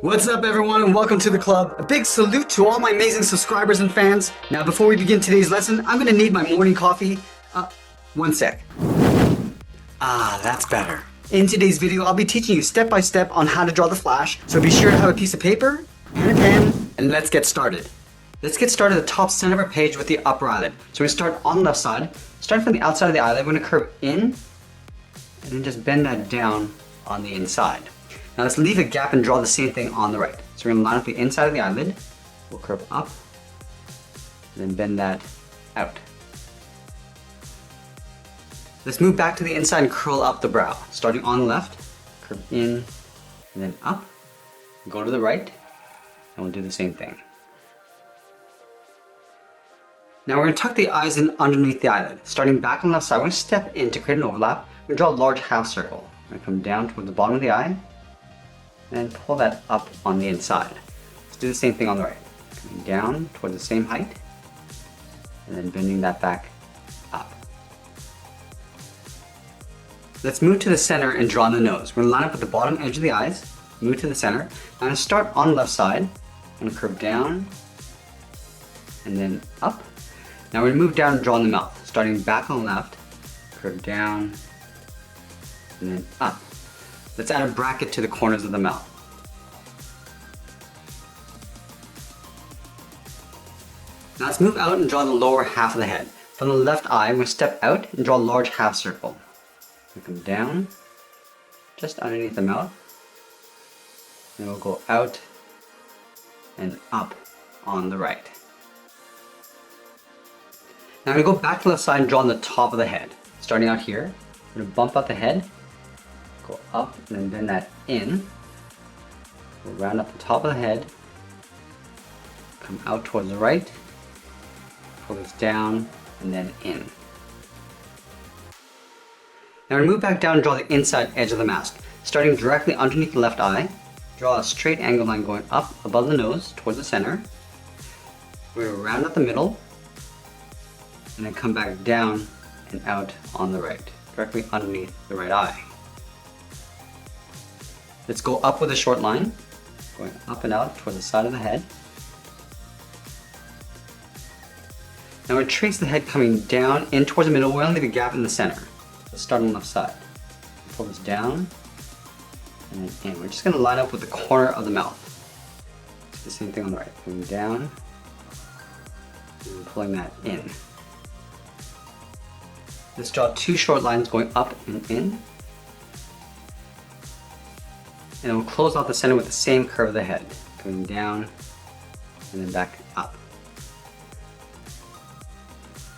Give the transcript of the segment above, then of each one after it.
What's up everyone and welcome to the club. A big salute to all my amazing subscribers and fans. Now before we begin today's lesson, I'm gonna need my morning coffee. One sec. That's better. In today's video, I'll be teaching you step by step on how to draw the flash. So be sure to have a piece of paper and a pen, and let's get started. Let's get started at the top center of our page with the upper eyelid. So we're gonna start on the left side. Starting from the outside of the eyelid, we're gonna curve in, and then just bend that down on the inside. Now let's leave a gap and draw the same thing on the right. So we're going to line up the inside of the eyelid, we'll curve up, and then bend that out. Let's move back to the inside and curl up the brow. Starting on the left, curve in, and then up, go to the right, and we'll do the same thing. Now we're going to tuck the eyes in underneath the eyelid. Starting back on the left side, we're going to step in to create an overlap. We're going to draw a large half circle. We're going to come down toward the bottom of the eye, and pull that up on the inside. Let's do the same thing on the right. Coming down toward the same height, and then bending that back up. Let's move to the center and draw the nose. We're going to line up at the bottom edge of the eyes, move to the center. I'm going to start on the left side. I'm going to curve down, and then up. Now we're going to move down and draw in the mouth. Starting back on the left, curve down, and then up. Let's add a bracket to the corners of the mouth. Now let's move out and draw the lower half of the head. From the left eye, I'm going to step out and draw a large half circle. We'll come down, just underneath the mouth. And we'll go out and up on the right. Now I'm going to go back to the left side and draw on the top of the head. Starting out here, I'm going to bump out the head, go up and then bend that in. We'll round up the top of the head, come out towards the right, pull this down and then in. Now we move back down and draw the inside edge of the mask. Starting directly underneath the left eye, draw a straight angle line going up above the nose towards the center. We're going to round up the middle and then come back down and out on the right, directly underneath the right eye. Let's go up with a short line, going up and out towards the side of the head. Now we're going to trace the head coming down in towards the middle. We're going to leave a gap in the center. Let's start on the left side. Pull this down and then in. We're just going to line up with the corner of the mouth. Do the same thing on the right. Going down and pulling that in. Let's draw two short lines going up and in. And then we'll close off the center with the same curve of the head, going down and then back up.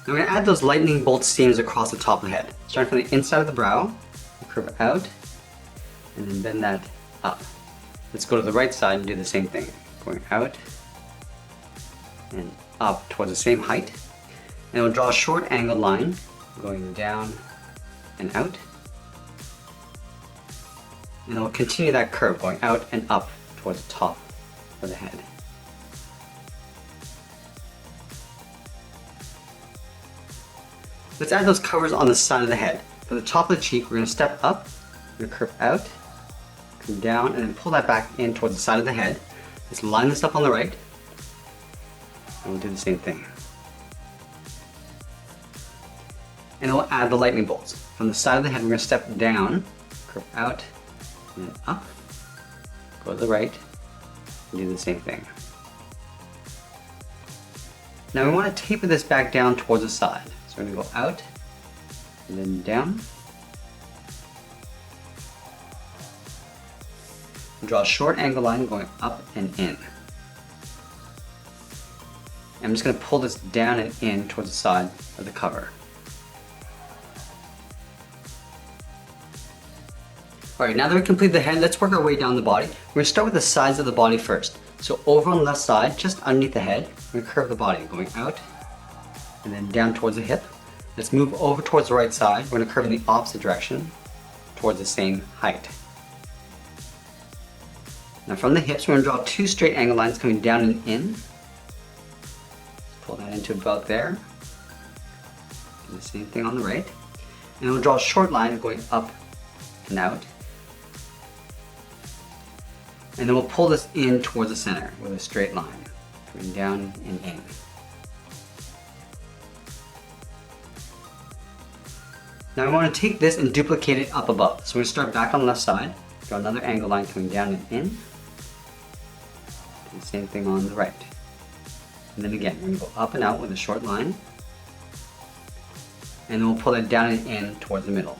Now we're going to add those lightning bolt seams across the top of the head. Starting from the inside of the brow, we'll curve out and then bend that up. Let's go to the right side and do the same thing, going out and up towards the same height. And we'll draw a short angled line going down and out. And we'll continue that curve going out and up towards the top of the head. Let's add those covers on the side of the head. For the top of the cheek, we're going to step up, we're going to curve out, come down, and then pull that back in towards the side of the head. Let's line this up on the right, and we'll do the same thing. And then we'll add the lightning bolts. From the side of the head, we're going to step down, curve out, and then up, go to the right, and do the same thing. Now we want to taper this back down towards the side. So we're going to go out, and then down. And draw a short angle line going up and in. I'm just going to pull this down and in towards the side of the cover. Alright, now that we've completed the head, let's work our way down the body. We're going to start with the sides of the body first. So over on the left side, just underneath the head, we're going to curve the body, going out and then down towards the hip. Let's move over towards the right side. We're going to curve in the opposite direction, towards the same height. Now from the hips, we're going to draw two straight angle lines coming down and in. Pull that into about there. Do the same thing on the right. And we'll draw a short line going up and out. And And then we'll pull this in towards the center with a straight line, coming down and in. Now I want to take this and duplicate it up above. So we're going to start back on the left side, draw another angle line coming down and in. Do the same thing on the right. And then again, we're going to go up and out with a short line. And then we'll pull it down and in towards the middle.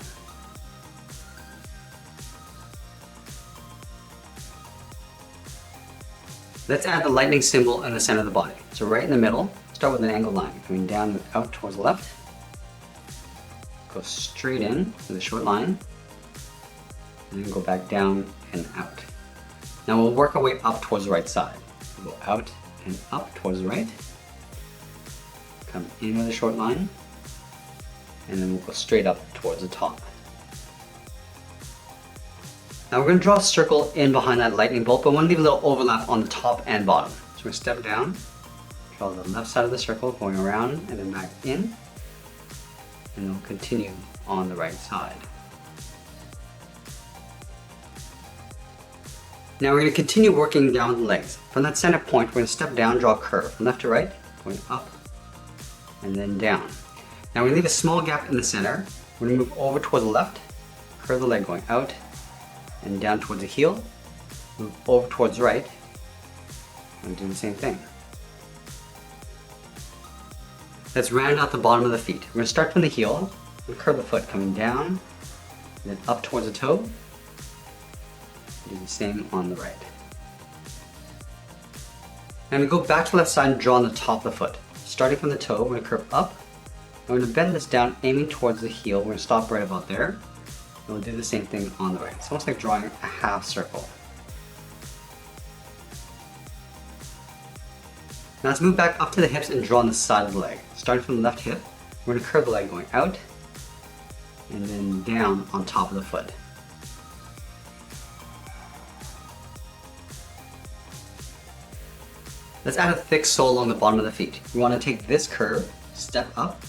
Let's add the lightning symbol in the center of the body. So right in the middle, start with an angle line, coming down and out towards the left. Go straight in with a short line, and then go back down and out. Now we'll work our way up towards the right side. We'll go out and up towards the right, come in with a short line, and then we'll go straight up towards the top. Now we're going to draw a circle in behind that lightning bolt, but we want to leave a little overlap on the top and bottom. So we're going to step down, draw the left side of the circle, going around and then back in, and then we'll continue on the right side. Now we're going to continue working down the legs. From that center point, we're going to step down, draw a curve from left to right, going up and then down. Now we're going to leave a small gap in the center. We're going to move over towards the left, curve the leg going out and down towards the heel, move over towards the right, and do the same thing. Let's round out the bottom of the feet. We're going to start from the heel and curve the foot coming down and then up towards the toe. Do the same on the right. And we go back to the left side and draw on the top of the foot. Starting from the toe, we're going to curve up. We're going to bend this down, aiming towards the heel. We're going to stop right about there. And we'll do the same thing on the right. It's almost like drawing a half circle. Now let's move back up to the hips and draw on the side of the leg. Starting from the left hip, we're going to curve the leg going out and then down on top of the foot. Let's add a thick sole along the bottom of the feet. We want to take this curve, step up,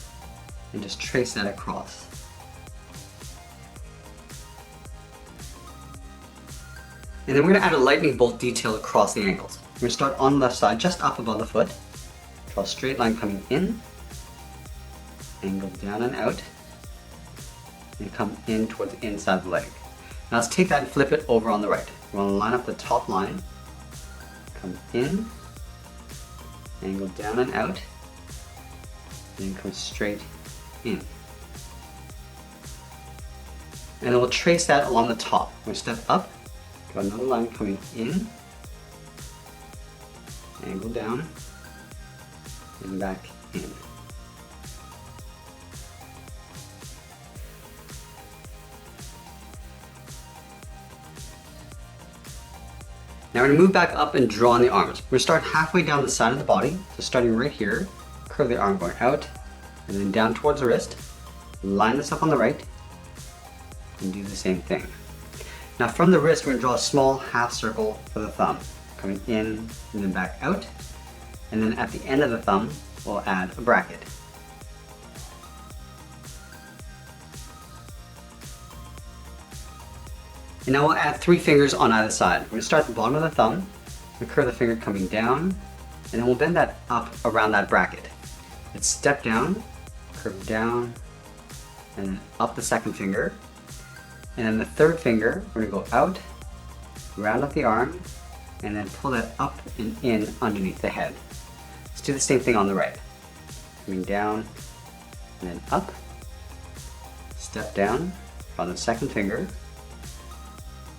and just trace that across. And then we're going to add a lightning bolt detail across the ankles. We're going to start on the left side, just up above the foot. Draw a straight line coming in, angle down and out, and come in towards the inside of the leg. Now let's take that and flip it over on the right. We want to line up the top line, come in, angle down and out, and then come straight in. And then we'll trace that along the top. We're going to step up, draw another line coming in, angle down, and back in. Now we're going to move back up and draw on the arms. We're going to start halfway down the side of the body. So starting right here, curve the arm going out, and then down towards the wrist. Line this up on the right, and do the same thing. Now from the wrist, we're going to draw a small half circle for the thumb, coming in and then back out. And then at the end of the thumb, we'll add a bracket. And now we'll add 3 fingers on either side. We're going to start at the bottom of the thumb, we'll curve the finger coming down, and then we'll bend that up around that bracket. Let's step down, curve down, and then up the second finger. And then the third finger, we're going to go out, round up the arm, and then pull that up and in underneath the head. Let's do the same thing on the right. Coming down, and then up, step down on the second finger,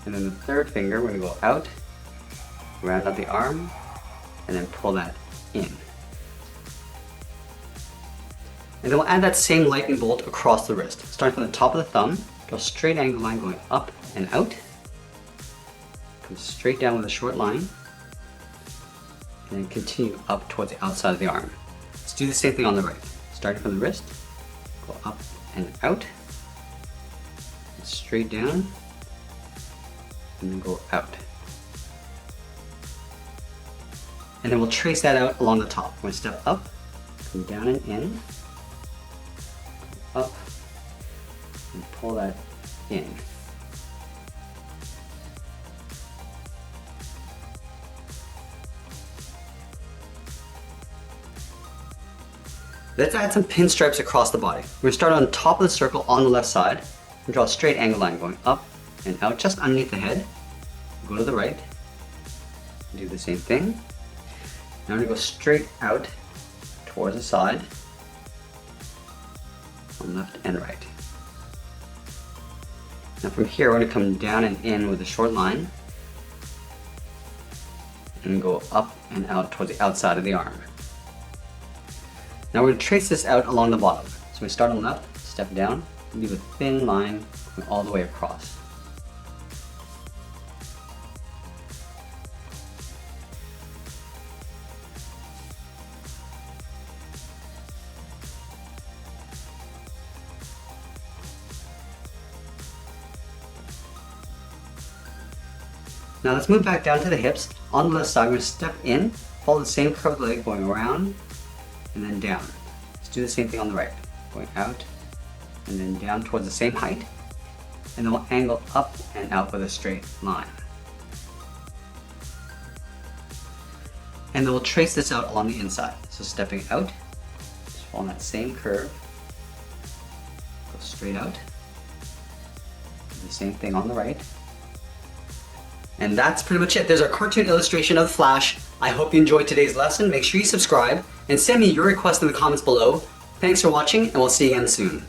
and then the third finger, we're going to go out, round up the arm, and then pull that in. And then we'll add that same lightning bolt across the wrist. Starting from the top of the thumb, draw a straight angle line going up and out. Come straight down with a short line, and then continue up towards the outside of the arm. Let's do the same thing on the right. Starting from the wrist, go up and out, straight down, and then go out. And then we'll trace that out along the top. We're going to step up, come down and in, up, and pull that in. Let's add some pinstripes across the body. We're gonna start on top of the circle on the left side and draw a straight angle line going up and out just underneath the head. Go to the right, do the same thing. Now I'm gonna go straight out towards the side, on left and right. Now from here, we're gonna come down and in with a short line and go up and out towards the outside of the arm. Now we're gonna trace this out along the bottom. So we start on the left, step down, and leave a thin line going all the way across. Now let's move back down to the hips. On the left side, we're going to step in, follow the same curved leg going around and then down. Let's do the same thing on the right, going out and then down towards the same height. And then we'll angle up and out with a straight line. And then we'll trace this out along the inside. So stepping out, just follow that same curve, go straight out. Do the same thing on the right. And that's pretty much it. There's our cartoon illustration of Flash. I hope you enjoyed today's lesson. Make sure you subscribe and send me your requests in the comments below. Thanks for watching, and we'll see you again soon.